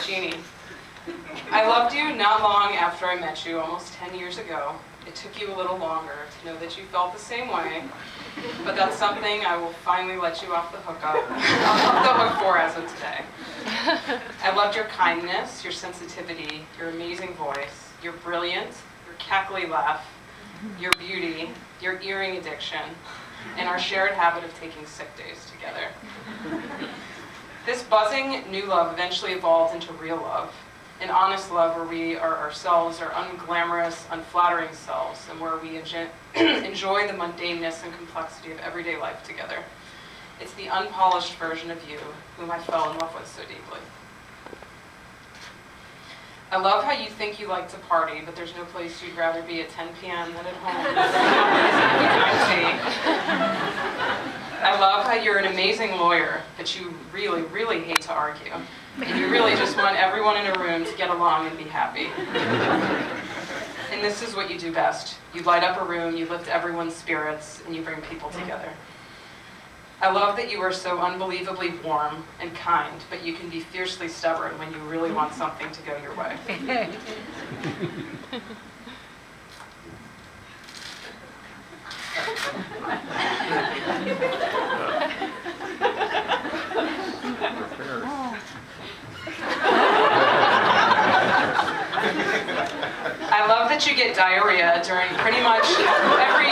Jeannie, I loved you not long after I met you, almost 10 years ago. It took you a little longer to know that you felt the same way, but that's something I will finally let you off the hook for as of today. I loved your kindness, your sensitivity, your amazing voice, your brilliance, your cackly laugh, your beauty, your earring addiction, and our shared habit of taking sick days together. This buzzing new love eventually evolved into real love, an honest love where we are ourselves, our unglamorous, unflattering selves, and where we enjoy the mundaneness and complexity of everyday life together. It's the unpolished version of you whom I fell in love with so deeply. I love how you think you like to party, but there's no place you'd rather be at 10 p.m. than at home. I love how you're an amazing lawyer, but you really, really hate to argue. And you really just want everyone in a room to get along and be happy. And this is what you do best. You light up a room, you lift everyone's spirits, and you bring people together. I love that you are so unbelievably warm and kind, but you can be fiercely stubborn when you really want something to go your way. I love that you get diarrhea during pretty much every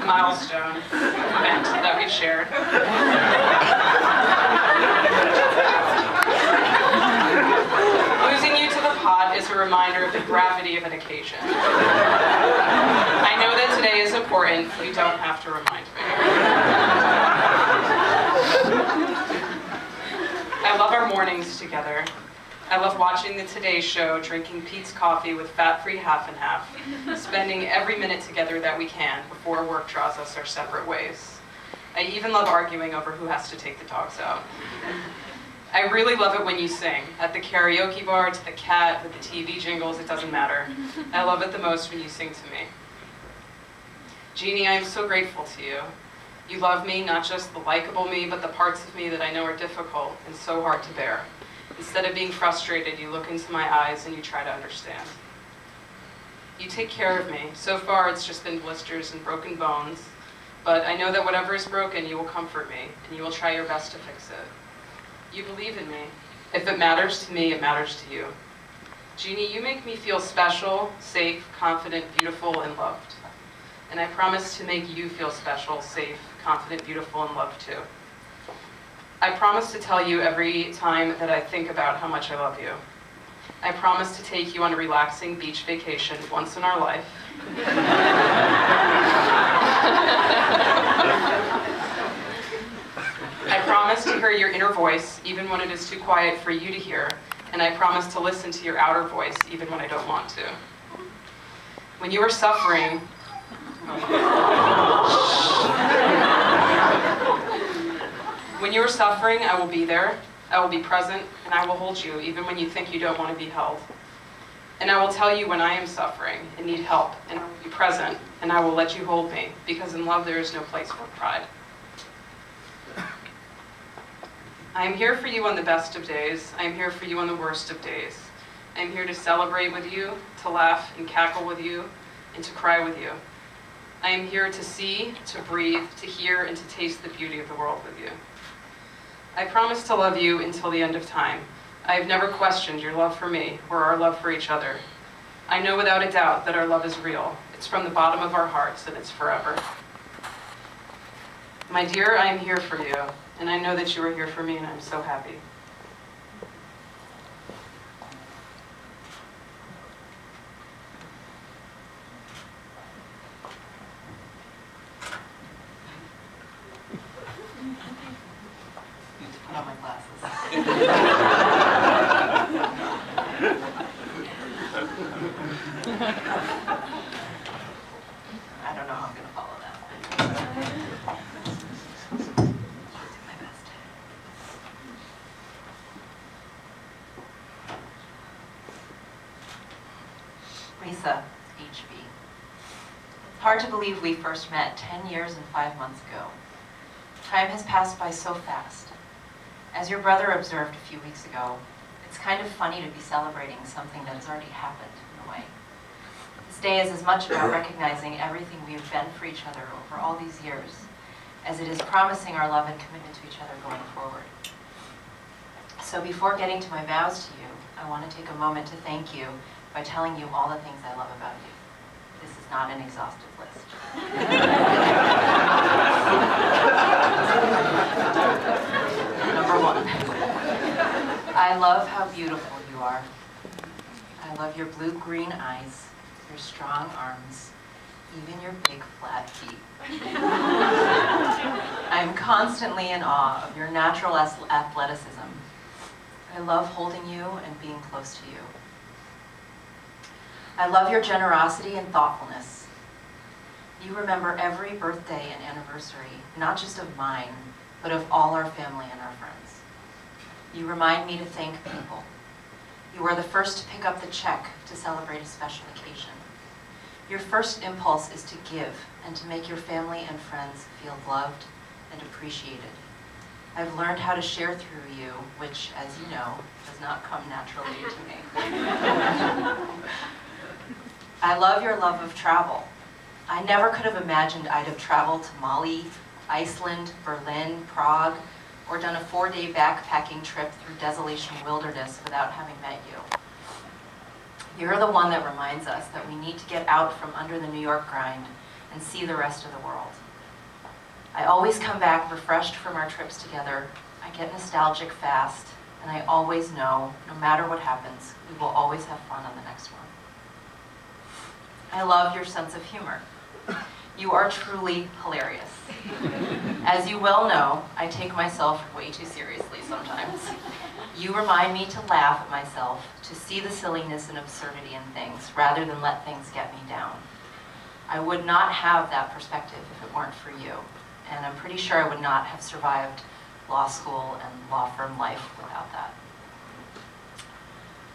milestone event that we've shared. Losing you to the pot is a reminder of the gravity of an occasion. I know that today is important. You don't have to remind me. I love our mornings together. I love watching the Today Show, drinking Pete's coffee with fat-free half and half, spending every minute together that we can before work draws us our separate ways. I even love arguing over who has to take the dogs out. I really love it when you sing. At the karaoke bar, to the cat, with the TV jingles, it doesn't matter. I love it the most when you sing to me. Jeannie, I am so grateful to you. You love me, not just the likable me, but the parts of me that I know are difficult and so hard to bear. Instead of being frustrated, you look into my eyes and you try to understand. You take care of me. So far, it's just been blisters and broken bones, but I know that whatever is broken, you will comfort me, and you will try your best to fix it. You believe in me. If it matters to me, it matters to you. Jeannie, you make me feel special, safe, confident, beautiful, and loved. And I promise to make you feel special, safe, confident, beautiful, and loved too. I promise to tell you every time that I think about how much I love you. I promise to take you on a relaxing beach vacation once in our life. I promise to hear your inner voice, even when it is too quiet for you to hear, and I promise to listen to your outer voice, even when I don't want to. When you are suffering, when you are suffering, I will be there, I will be present, and I will hold you, even when you think you don't want to be held. And I will tell you when I am suffering and need help, and I will be present, and I will let you hold me, because in love there is no place for pride. I am here for you on the best of days. I am here for you on the worst of days. I am here to celebrate with you, to laugh and cackle with you, and to cry with you. I am here to see, to breathe, to hear, and to taste the beauty of the world with you. I promise to love you until the end of time. I have never questioned your love for me or our love for each other. I know without a doubt that our love is real. It's from the bottom of our hearts and it's forever. My dear, I am here for you, and I know that you are here for me, and I'm so happy. Put on my glasses. I don't know how I'm going to follow that. I'll do my best. hard to believe we first met 10 years and 5 months ago. Time has passed by so fast. As your brother observed a few weeks ago, it's kind of funny to be celebrating something that has already happened in a way. This day is as much about recognizing everything we have been for each other over all these years as it is promising our love and commitment to each other going forward. So before getting to my vows to you, I want to take a moment to thank you by telling you all the things I love about you. This is not an exhaustive list. Number 1. I love how beautiful you are. I love your blue-green eyes, your strong arms, even your big flat feet. I'm constantly in awe of your natural athleticism. I love holding you and being close to you. I love your generosity and thoughtfulness. You remember every birthday and anniversary, not just of mine, but of all our family and our friends. You remind me to thank people. You are the first to pick up the check to celebrate a special occasion. Your first impulse is to give and to make your family and friends feel loved and appreciated. I've learned how to share through you, which, as you know, does not come naturally to me. I love your love of travel. I never could have imagined I'd have traveled to Mali, Iceland, Berlin, Prague, or done a 4-day backpacking trip through desolation wilderness without having met you. You're the one that reminds us that we need to get out from under the New York grind and see the rest of the world. I always come back refreshed from our trips together. I get nostalgic fast, and I always know, no matter what happens, we will always have fun on the next one. I love your sense of humor. You are truly hilarious. As you well know, I take myself way too seriously sometimes. You remind me to laugh at myself, to see the silliness and absurdity in things, rather than let things get me down. I would not have that perspective if it weren't for you, and I'm pretty sure I would not have survived law school and law firm life without that.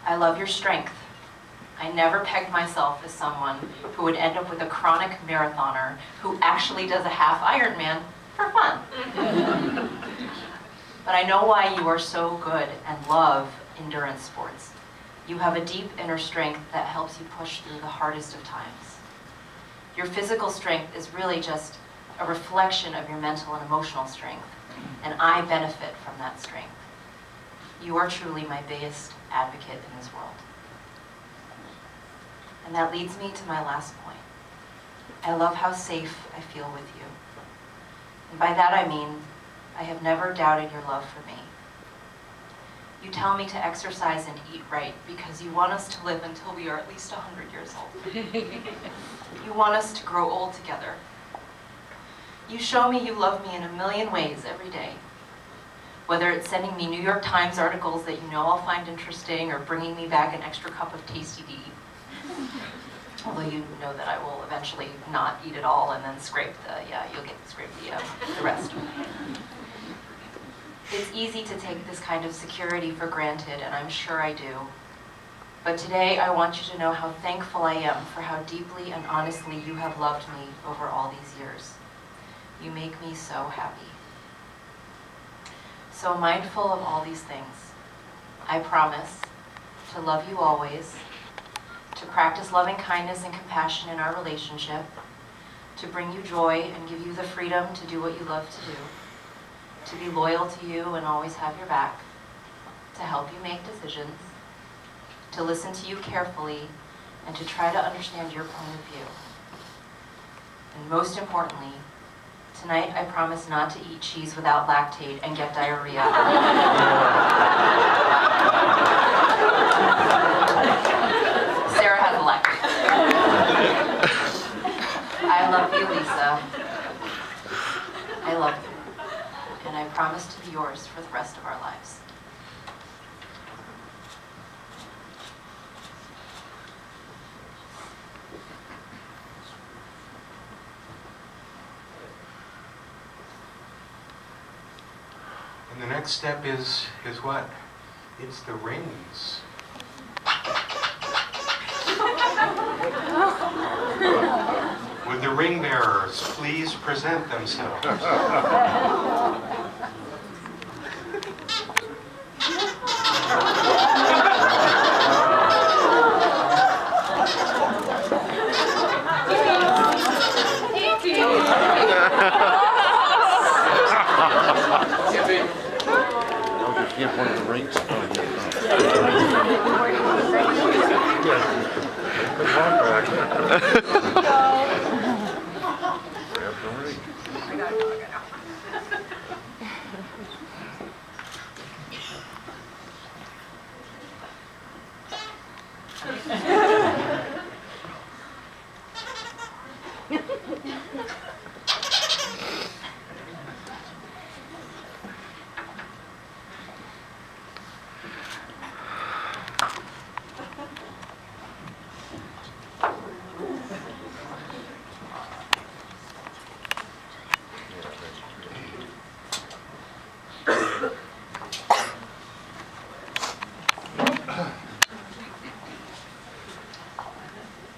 I love your strength. I never pegged myself as someone who would end up with a chronic marathoner who actually does a half Ironman for fun. But I know why you are so good and love endurance sports. You have a deep inner strength that helps you push through the hardest of times. Your physical strength is really just a reflection of your mental and emotional strength, and I benefit from that strength. You are truly my biggest advocate in this world. And that leads me to my last point. I love how safe I feel with you. And by that I mean, I have never doubted your love for me. You tell me to exercise and eat right because you want us to live until we are at least 100 years old. You want us to grow old together. You show me you love me in a million ways every day. Whether it's sending me New York Times articles that you know I'll find interesting or bringing me back an extra cup of tasty tea. Although you know that I will eventually not eat it all and then scrape the rest. It's easy to take this kind of security for granted, and I'm sure I do. But today I want you to know how thankful I am for how deeply and honestly you have loved me over all these years. You make me so happy. So mindful of all these things, I promise to love you always, to practice loving kindness and compassion in our relationship, to bring you joy and give you the freedom to do what you love to do, to be loyal to you and always have your back, to help you make decisions, to listen to you carefully, and to try to understand your point of view. And most importantly, tonight I promise not to eat cheese without lactate and get diarrhea. Sarah has a lactate. I love you, Lisa. I love you. And I promise to be yours for the rest of our lives. And the next step is what? It's the rings. Would the ring bearers please present themselves? Give one of the rings. Grab the ring.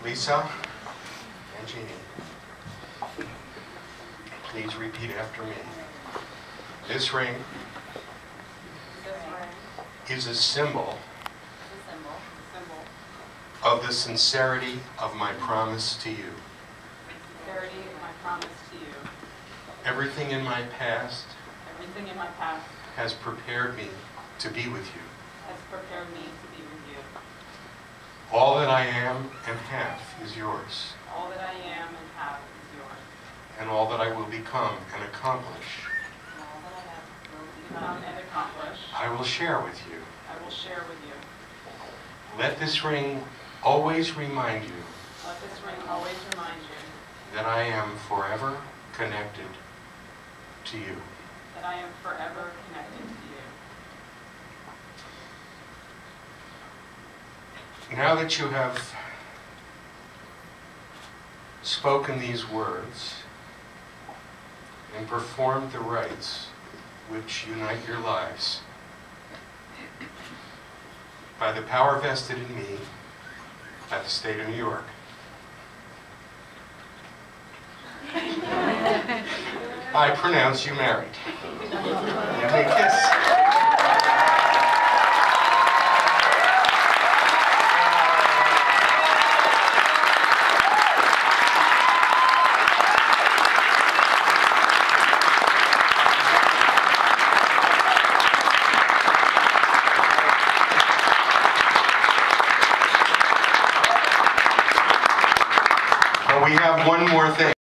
Lisa and Jeannie, please repeat after me. This ring is a symbol of the sincerity of my promise to you. Everything in my past has prepared me to be with you. All that I am and have is yours. And all that I will become and accomplish, I will share with you. Let this ring always remind you that I am forever connected to you. Now that you have spoken these words and performed the rites which unite your lives, by the power vested in me by the state of New York, I pronounce you married. You may kiss. We have one more thing.